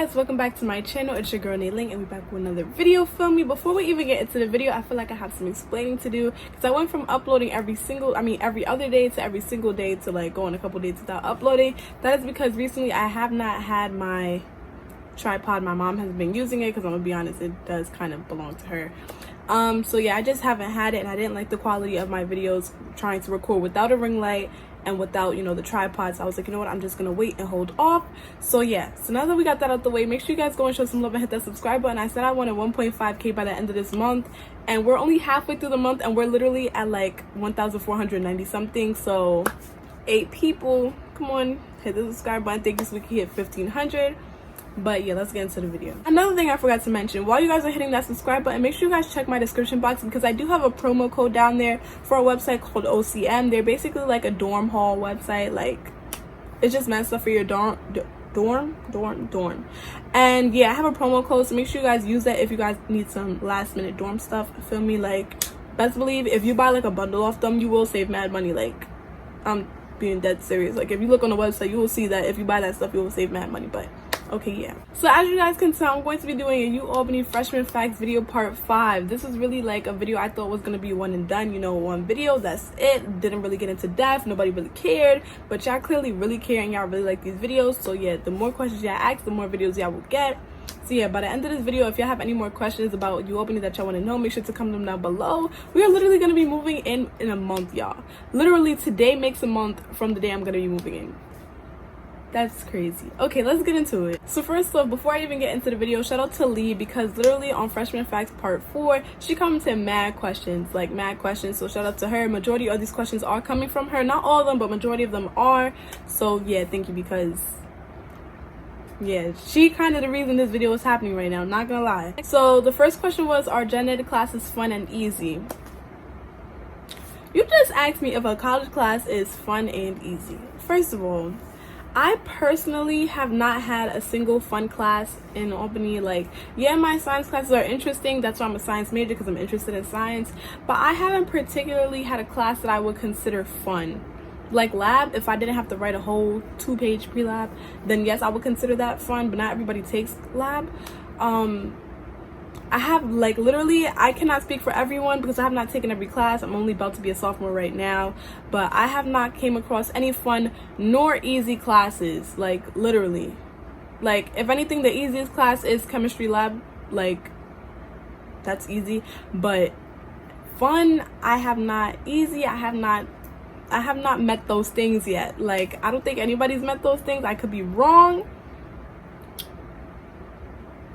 guys, welcome back to my channel. It's your girl LING and we're back with another video. Feel me, before we even get into the video, I feel like I have some explaining to do because I went from uploading every other day to every single day to like going a couple days without uploading. That is because recently I have not had my tripod. My mom has been using it because I'm gonna be honest, it does kind of belong to her. So yeah, I just haven't had it and I didn't like the quality of my videos trying to record without a ring light and without, you know, the tripod. So I was like, you know what, I'm just gonna wait and hold off. So yeah, so now that we got that out the way, make sure you guys go and show some love and hit that subscribe button. I said I wanted 1.5k by the end of this month and we're only halfway through the month and we're literally at like 1,490 something. So 8 people, come on, hit the subscribe button. Thank you so we can hit 1,500. But yeah, let's get into the video. Another thing I forgot to mention, while you guys are hitting that subscribe button, make sure you guys check my description box because I do have a promo code down there for a website called OCM. They're basically like a dorm hall website. Like, it's just meant stuff for your dorm. And yeah, I have a promo code, so make sure you guys use that if you guys need some last minute dorm stuff. Feel me? Like, best believe if you buy like a bundle off them, you will save mad money. Like, I'm being dead serious. Like, if you look on the website, you will see that if you buy that stuff, you will save mad money. But okay, yeah, so as you guys can tell, I'm going to be doing a Ualbany freshman facts video part 5. This is really like a video I thought was going to be one and done, you know, one video, that's it. Didn't really get into depth, nobody really cared, but y'all clearly really care and y'all really like these videos. So yeah, the more questions y'all ask, the more videos y'all will get. So yeah, by the end of this video, if y'all have any more questions about Ualbany that y'all want to know, make sure to comment them down below. We are literally going to be moving in a month, y'all. Literally today makes a month from the day I'm going to be moving in. That's crazy. Okay, let's get into it. So first off, before I even get into the video, shout out to Lee because literally on Freshman Facts Part 4, she commented mad questions. So shout out to her. Majority of these questions are coming from her. Not all of them, but majority of them are. So yeah, thank you because yeah, she kind of the reason this video is happening right now, not gonna lie. So the first question was, are gen ed classes fun and easy? You just asked me if a college class is fun and easy. First of all, I personally have not had a single fun class in Albany. Like, yeah, my science classes are interesting. That's why I'm a science major, because I'm interested in science. But I haven't particularly had a class that I would consider fun. Like lab, if I didn't have to write a whole 2-page pre-lab, then yes, I would consider that fun. But not everybody takes lab. I have like literally, I cannot speak for everyone because I have not taken every class. I'm only about to be a sophomore right now, but I have not came across any fun nor easy classes. Like literally, like if anything, the easiest class is chemistry lab. Like that's easy, but fun, I have not. Easy, I have not met those things yet. Like I don't think anybody's met those things. I could be wrong,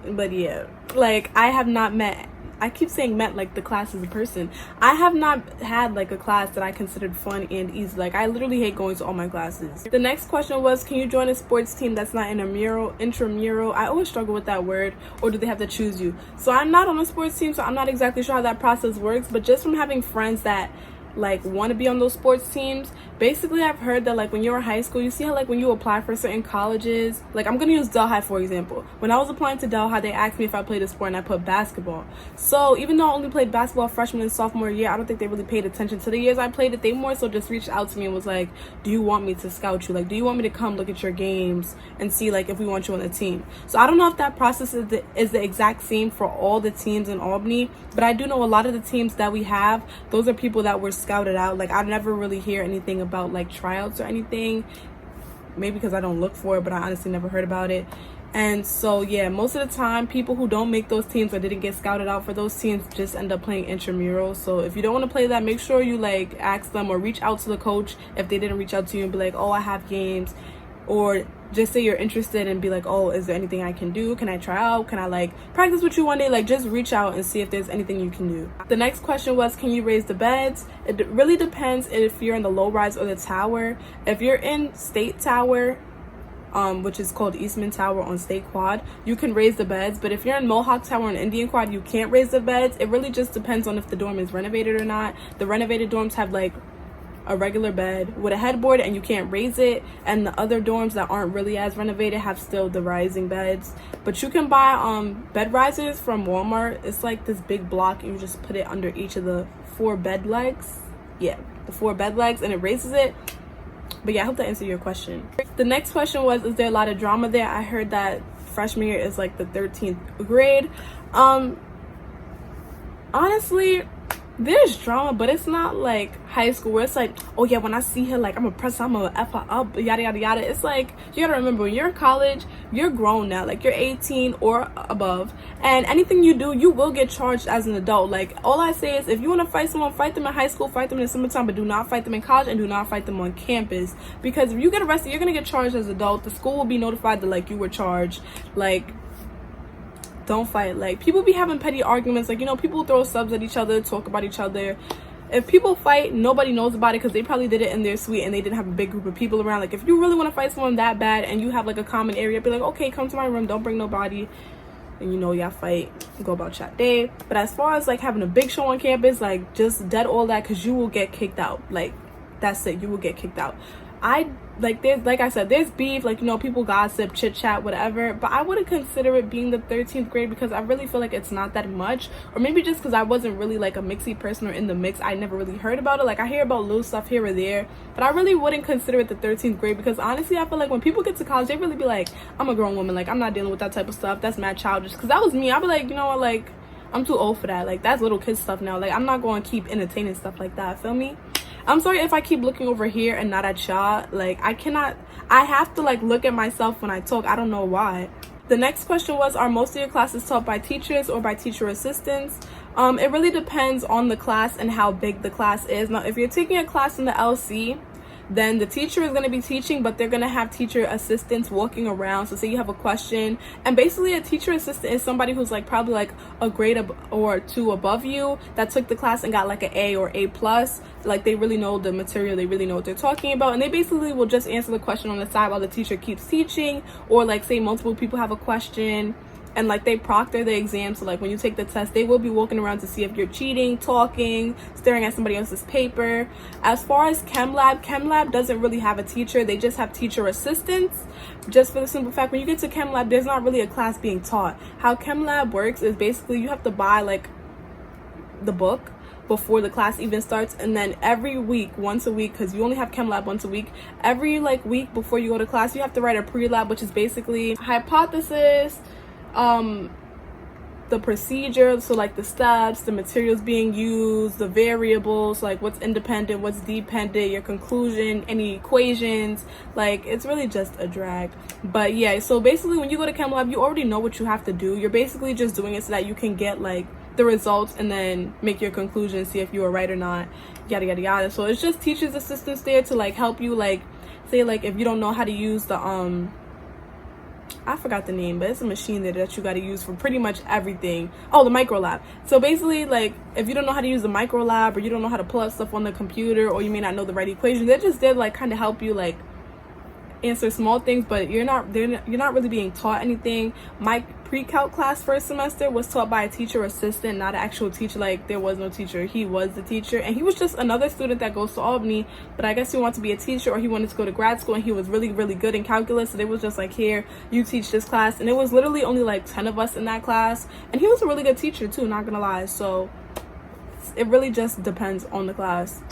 but yeah, like I have not met, I keep saying met like the class as a person. I have not had like a class that I considered fun and easy. Like I literally hate going to all my classes. The next question was, can you join a sports team that's not intramural? I always struggle with that word. Or do they have to choose you? So I'm not on a sports team, so I'm not exactly sure how that process works, but just from having friends that like want to be on those sports teams, basically I've heard that like when you're in high school, you see how like when you apply for certain colleges, like I'm gonna use Delhi for example. When I was applying to Delhi, they asked me if I played a sport and I put basketball. So even though I only played basketball freshman and sophomore year, I don't think they really paid attention to the years I played it. They more so just reached out to me and was like, do you want me to scout you? Like, do you want me to come look at your games and see like if we want you on the team? So I don't know if that process is the exact same for all the teams in Albany, but I do know a lot of the teams that we have, those are people that were scouted out. Like I never really hear anything about like tryouts or anything, maybe because I don't look for it, but I honestly never heard about it. And so yeah, most of the time people who don't make those teams or didn't get scouted out for those teams just end up playing intramural. So if you don't want to play that, make sure you like ask them or reach out to the coach if they didn't reach out to you and be like, oh, I have games, or just say you're interested and be like, oh, is there anything I can do? Can I try out? Can I like practice with you one day? Like just reach out and see if there's anything you can do. The next question was, can you raise the beds? It really depends if you're in the low rise or the tower. If you're in State Tower, which is called Eastman Tower on State Quad, you can raise the beds. But if you're in Mohawk Tower and Indian Quad, you can't raise the beds. It really just depends on if the dorm is renovated or not. The renovated dorms have like a regular bed with a headboard and you can't raise it, and the other dorms that aren't really as renovated have still the rising beds. But you can buy bed risers from Walmart. It's like this big block and you just put it under each of the 4 bed legs. Yeah, the 4 bed legs, and it raises it. But yeah, I hope that answered your question. The next question was, is there a lot of drama there? I heard that freshman year is like the 13th grade. Honestly, there's drama, but it's not like high school where it's like, oh yeah, when I see her, like I'm gonna press her, I'm gonna F her up, yada yada yada. It's like, you gotta remember, when you're in college, you're grown now, like you're 18 or above, and anything you do, you will get charged as an adult. Like, all I say is, if you want to fight someone, fight them in high school, fight them in the summertime, but do not fight them in college, and do not fight them on campus, because if you get arrested, you're gonna get charged as an adult. The school will be notified that like you were charged. Like, don't fight. Like, people be having petty arguments, like, you know, people throw subs at each other, talk about each other. If people fight, nobody knows about it because they probably did it in their suite and they didn't have a big group of people around. Like, if you really want to fight someone that bad and you have like a common area, be like, okay, come to my room, don't bring nobody, and you know, y'all fight, go about your day. But as far as like having a big show on campus, like, just dead all that, because you will get kicked out. Like, that's it, you will get kicked out. There's, like I said, there's beef, like, you know, people gossip, chit chat, whatever, but I wouldn't consider it being the 13th grade because I really feel like it's not that much. Or maybe just because I wasn't really like a mixy person or in the mix, I never really heard about it. Like, I hear about little stuff here or there, but I really wouldn't consider it the 13th grade because honestly, I feel like when people get to college, they really be like, I'm a grown woman, like, I'm not dealing with that type of stuff, that's mad childish. Because that was me. I'd be like, you know what, like, I'm too old for that. Like, that's little kid stuff now. Like, I'm not going to keep entertaining stuff like that, feel me? I'm sorry if I keep looking over here and not at y'all. Like, I have to like look at myself when I talk. I don't know why. The next question was, are most of your classes taught by teachers or by teacher assistants? It really depends on the class and how big the class is. Now, if you're taking a class in the LC, then the teacher is going to be teaching, but they're going to have teacher assistants walking around. So say you have a question, and basically a teacher assistant is somebody who's like probably like a grade or two above you that took the class and got like an A or A plus. Like, they really know the material, they really know what they're talking about, and they basically will just answer the question on the side while the teacher keeps teaching. Or like, say multiple people have a question and like they proctor the exam, so like when you take the test, they will be walking around to see if you're cheating, talking, staring at somebody else's paper. As far as chem lab doesn't really have a teacher, they just have teacher assistants, just for the simple fact when you get to chem lab, there's not really a class being taught. How chem lab works is basically you have to buy like the book before the class even starts, and then every week, once a week, because you only have chem lab once a week, every like week before you go to class, you have to write a pre-lab, which is basically hypothesis, the procedure, so like the steps, the materials being used, the variables, like what's independent, what's dependent, your conclusion, any equations. Like, it's really just a drag. But yeah, so basically when you go to chem lab, you already know what you have to do. You're basically just doing it so that you can get like the results and then make your conclusion, see if you were right or not, yada yada yada. So it's just teachers assistants there to like help you, like say like if you don't know how to use the I forgot the name, but it's a machine there that you got to use for pretty much everything. Oh, the micro lab. So basically, like, if you don't know how to use the micro lab, or you don't know how to pull up stuff on the computer, or you may not know the right equation, they're just there like kind of help you like answer small things, but you're not really being taught anything. My pre-calc class first semester was taught by a teacher assistant, not an actual teacher. Like, there was no teacher, he was the teacher, and he was just another student that goes to Albany, but I guess he wanted to be a teacher, or he wanted to go to grad school, and he was really good in calculus. So they was just like, here, you teach this class. And it was literally only like 10 of us in that class, and he was a really good teacher too, not gonna lie. So it really just depends on the class.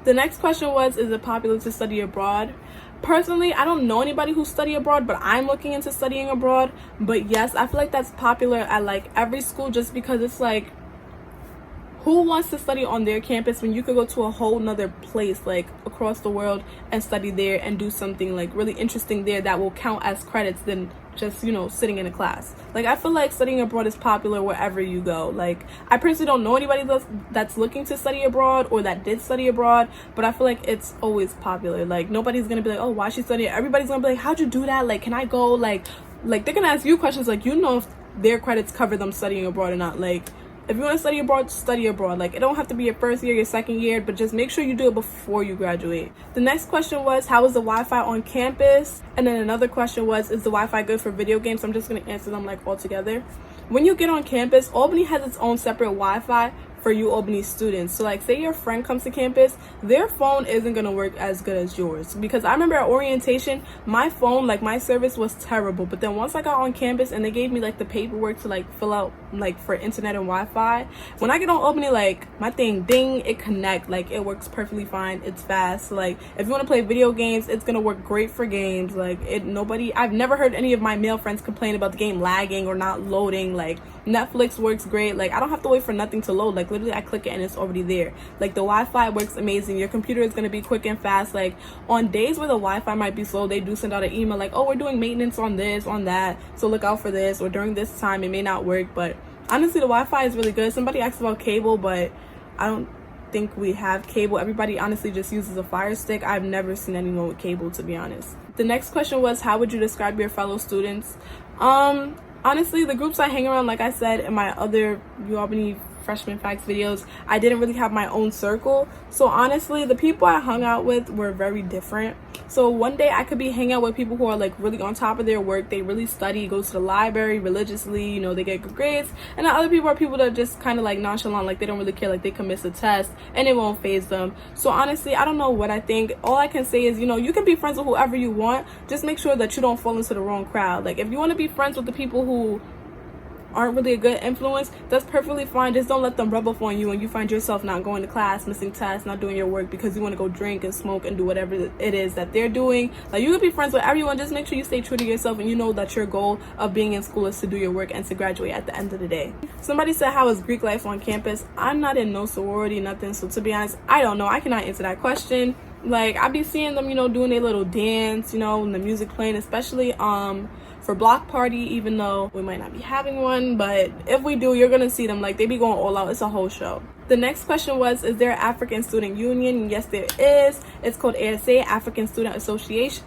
The next question was, is it popular to study abroad? Personally, I don't know anybody who study abroad, but I'm looking into studying abroad. But yes, I feel like that's popular at like every school, just because it's like, who wants to study on their campus when you could go to a whole nother place like across the world and study there and do something like really interesting there that will count as credits than just, you know, sitting in a class. Like, I feel like studying abroad is popular wherever you go. Like, I personally don't know anybody that's looking to study abroad or that did study abroad, but I feel like it's always popular. Like, nobody's gonna be like, oh, why is she studying? Everybody's gonna be like, how'd you do that? Like, can I go? Like they're gonna ask you questions like, you know, if their credits cover them studying abroad or not. Like, if you want to study abroad, study abroad. Like, it don't have to be your first year, your second year, but just make sure you do it before you graduate. The next question was, how is the Wi-Fi on campus? And then another question was, is the Wi-Fi good for video games? So I'm just going to answer them like all together. When you get on campus, Albany has its own separate Wi-Fi for Ualbany students. So like say your friend comes to campus, their phone isn't gonna work as good as yours, because I remember at orientation my phone, like my service was terrible, but then once I got on campus and they gave me like the paperwork to like fill out like for internet and Wi-Fi, when I get on Albany, like my thing ding, it connect, like it works perfectly fine, it's fast. So, like if you want to play video games, it's gonna work great for games. Like I've never heard any of my male friends complain about the game lagging or not loading. Like Netflix works great, like I don't have to wait for nothing to load, like literally I click it and it's already there. Like the Wi-Fi works amazing, your computer is going to be quick and fast. Like on days where the Wi-Fi might be slow, they do send out an email like, oh, we're doing maintenance on this, on that, so look out for this, or during this time it may not work. But honestly the Wi-Fi is really good. Somebody asked about cable, but I don't think we have cable. Everybody honestly just uses a Fire Stick. I've never seen anyone with cable, to be honest. The next question was, how would you describe your fellow students? Honestly, the groups I hang around, like I said in my other Ualbany freshman facts videos, I didn't really have my own circle. So honestly, the people I hung out with were very different. So one day I could be hanging out with people who are like really on top of their work, they really study, go to the library religiously, you know, they get good grades. And the other people are people that are just kind of like nonchalant, like they don't really care, like they can miss a test and it won't faze them. So honestly, I don't know what I think. All I can say is, you know, you can be friends with whoever you want, just make sure that you don't fall into the wrong crowd. Like if you want to be friends with the people who aren't really a good influence, that's perfectly fine. Just don't let them rub off on you and you find yourself not going to class, missing tests, not doing your work because you want to go drink and smoke and do whatever it is that they're doing. Like you can be friends with everyone, just make sure you stay true to yourself and you know that your goal of being in school is to do your work and to graduate at the end of the day. Somebody said, how is Greek life on campus? I'm not in no sorority, nothing, so to be honest, I don't know. I cannot answer that question. Like I be seeing them, you know, doing their little dance, you know, and the music playing, especially for block party, even though we might not be having one, but if we do, you're gonna see them. Like they be going all out. It's a whole show. The next question was, is there an African Student Union? Yes, there is. It's called ASA, African Student Association.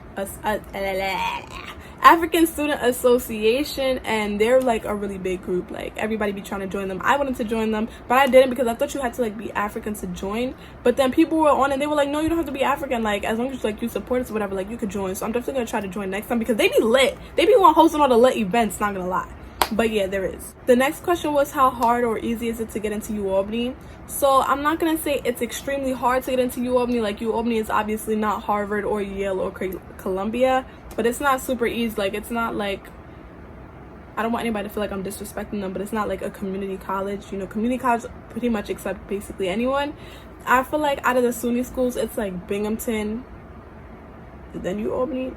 African Student Association, and they're like a really big group. Like everybody be trying to join them. I wanted to join them, but I didn't because I thought you had to like be African to join. But then people were on and they were like, no, you don't have to be African. Like as long as like you support us or whatever, like you could join. So I'm definitely gonna try to join next time because they be lit. They be hosting all the lit events, not gonna lie. But yeah, there is. The next question was, how hard or easy is it to get into Ualbany? So I'm not gonna say it's extremely hard to get into Ualbany. Like Ualbany is obviously not Harvard or Yale or Columbia, but it's not super easy. Like it's not like, I don't want anybody to feel like I'm disrespecting them, but it's not like a community college. You know, community college pretty much accept basically anyone. I feel like out of the SUNY schools, it's like Binghamton, then Ualbany,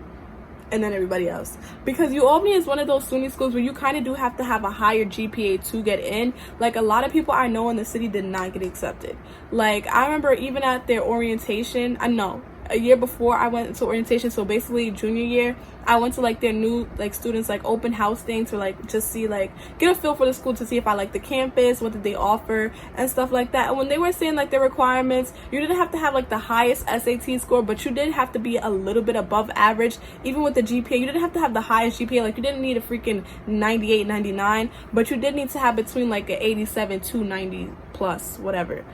and then everybody else, because Ualbany is one of those SUNY schools where you kind of do have to have a higher GPA to get in. Like a lot of people I know in the city did not get accepted. Like I remember even at their orientation, I know a year before I went to orientation, so basically junior year, I went to like their new like students like open house thing to like just see, like get a feel for the school to see if I like the campus, what did they offer and stuff like that. And when they were saying like the requirements, you didn't have to have like the highest SAT score, but you did have to be a little bit above average. Even with the GPA, you didn't have to have the highest GPA. Like you didn't need a freaking 98, 99, but you did need to have between like an 87 to 90 plus, whatever.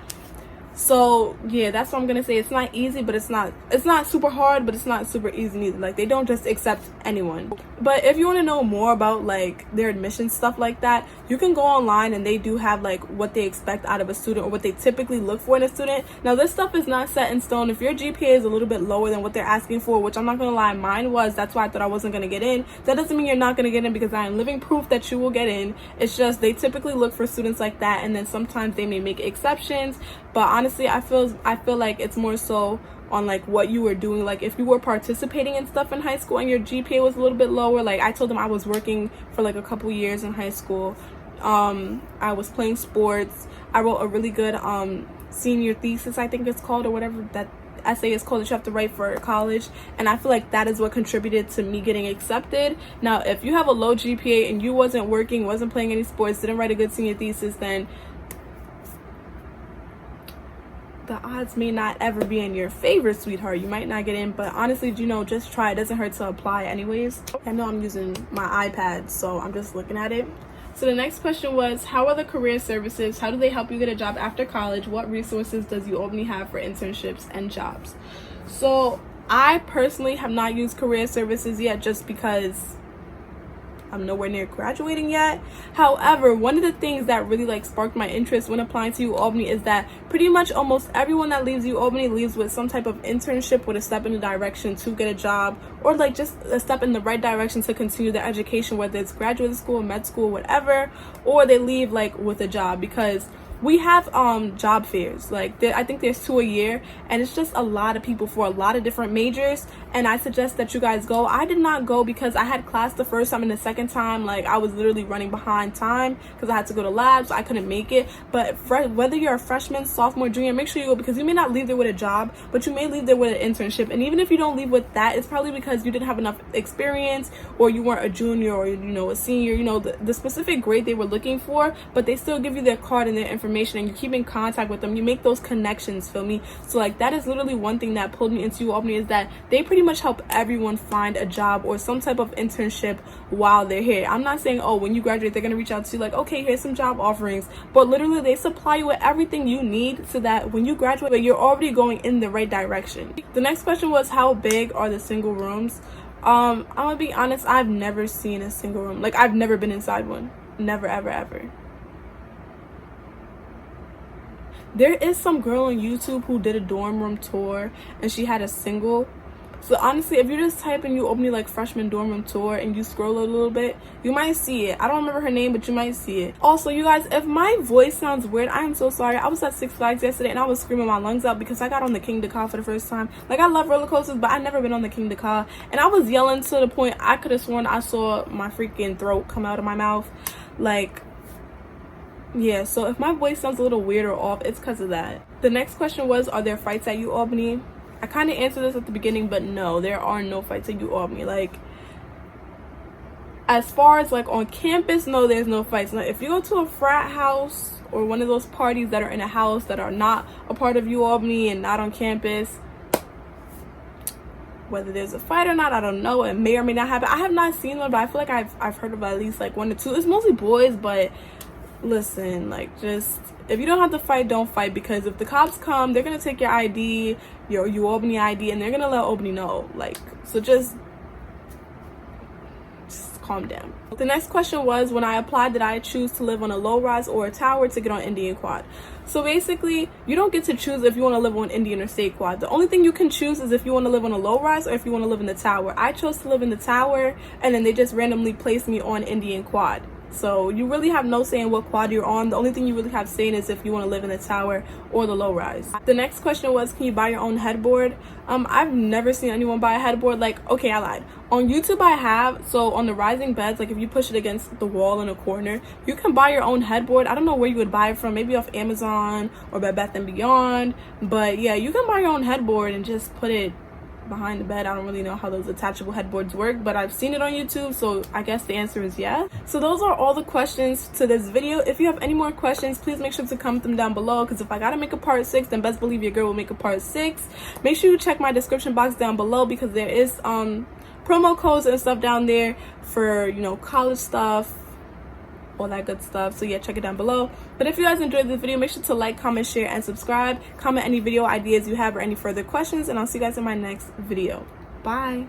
So yeah, that's what I'm gonna say. It's not easy, but it's not super hard, but it's not super easy neither. Like they don't just accept anyone. But if you want to know more about like their admission stuff like that, you can go online and they do have like what they expect out of a student or what they typically look for in a student. Now this stuff is not set in stone. If your GPA is a little bit lower than what they're asking for, which I'm not gonna lie, mine was, that's why I thought I wasn't gonna get in. That doesn't mean you're not gonna get in, because I am living proof that you will get in. It's just they typically look for students like that, and then sometimes they may make exceptions. But honestly, I feel like it's more so on like what you were doing. Like if you were participating in stuff in high school and your GPA was a little bit lower, like I told them I was working for like a couple years in high school. I was playing sports. I wrote a really good senior thesis, I think it's called, or whatever that essay is called, that you have to write for college, and I feel like that is what contributed to me getting accepted. Now if you have a low GPA and you wasn't working, wasn't playing any sports, didn't write a good senior thesis, then the odds may not ever be in your favor, sweetheart. You might not get in, but honestly, you know, just try. It doesn't hurt to apply anyways. I know I'm using my iPad, so I'm just looking at it. So the next question was, how are the career services? How do they help you get a job after college? What resources does Ualbany have for internships and jobs? So I personally have not used career services yet, just because I'm nowhere near graduating yet. However, one of the things that really like sparked my interest when applying to Ualbany is that pretty much almost everyone that leaves Ualbany leaves with some type of internship, with a step in the direction to get a job, or like just a step in the right direction to continue their education, whether it's graduate school, med school, whatever, or they leave like with a job, because we have job fairs. Like I think there's 2 a year, and it's just a lot of people for a lot of different majors, and I suggest that you guys go. I did not go because I had class the first time, and the second time like I was literally running behind time because I had to go to labs, so I couldn't make it. But whether you're a freshman, sophomore, junior, make sure you go, because you may not leave there with a job, but you may leave there with an internship. And even if you don't leave with that, it's probably because you didn't have enough experience, or you weren't a junior, or a senior, the specific grade they were looking for, but they still give you their card and their information, and you keep in contact with them. You make those connections, feel me? So like that is literally one thing that pulled me into Ualbany, is that they pretty much help everyone find a job or some type of internship while they're here. I'm not saying, oh, when you graduate they're gonna reach out to you like, okay, here's some job offerings, but literally they supply you with everything you need so that when you graduate you're already going in the right direction. The next question was, how big are the single rooms? I'm gonna be honest, I've never seen a single room. Like I've never been inside one. Never, ever, ever. There is some girl on YouTube who did a dorm room tour, and she had a single. So honestly, if you just type in Ualbany like freshman dorm room tour and you scroll a little bit, you might see it. I don't remember her name, but you might see it. Also, you guys, if my voice sounds weird, I am so sorry. I was at Six Flags yesterday and I was screaming my lungs out because I got on the King Dakar for the first time. Like, I love roller coasters, but I never been on the King Dakar, and I was yelling to the point I could have sworn I saw my freaking throat come out of my mouth. Like, yeah, so if my voice sounds a little weird or off, it's because of that. The next question was, are there fights at Ualbany? I kind of answered this at the beginning, but no, there are no fights at Ualbany. Like, as far as like on campus, no, there's no fights. Now, if you go to a frat house or one of those parties that are in a house that are not a part of Ualbany and not on campus, whether there's a fight or not, I don't know. It may or may not happen. I have not seen one, but I feel like I've heard of at least like 1 or 2. It's mostly boys, but listen, like, just if you don't have to fight, don't fight, because if the cops come, they're gonna take your ID, your Ualbany ID, and they're gonna let Albany know. Like, so just calm down. The next question was, when I applied, did I choose to live on a low rise or a tower to get on Indian Quad? So basically, you don't get to choose if you want to live on Indian or State Quad. The only thing you can choose is if you want to live on a low rise or if you want to live in the tower. I chose to live in the tower, and then they just randomly placed me on Indian Quad. So you really have no say in what quad you're on. The only thing you really have saying is if you want to live in the tower or the low rise. The next question was, can you buy your own headboard? I've never seen anyone buy a headboard. Like, okay, I lied. On YouTube I have. So on the rising beds, like if you push it against the wall in a corner, you can buy your own headboard. I don't know where you would buy it from, maybe off Amazon or Bed Bath & Beyond. But yeah, you can buy your own headboard and just put it behind the bed. I don't really know how those attachable headboards work, but I've seen it on YouTube, so I guess the answer is yes. So those are all the questions to this video. If you have any more questions, please make sure to comment them down below, because if I gotta make a part 6, then best believe your girl will make a part 6. Make sure you check my description box down below, because there is promo codes and stuff down there for, college stuff, all that good stuff. So yeah, check it down below. But if you guys enjoyed this video, make sure to like, comment, share, and subscribe. Comment any video ideas you have or any further questions, and I'll see you guys in my next video. Bye.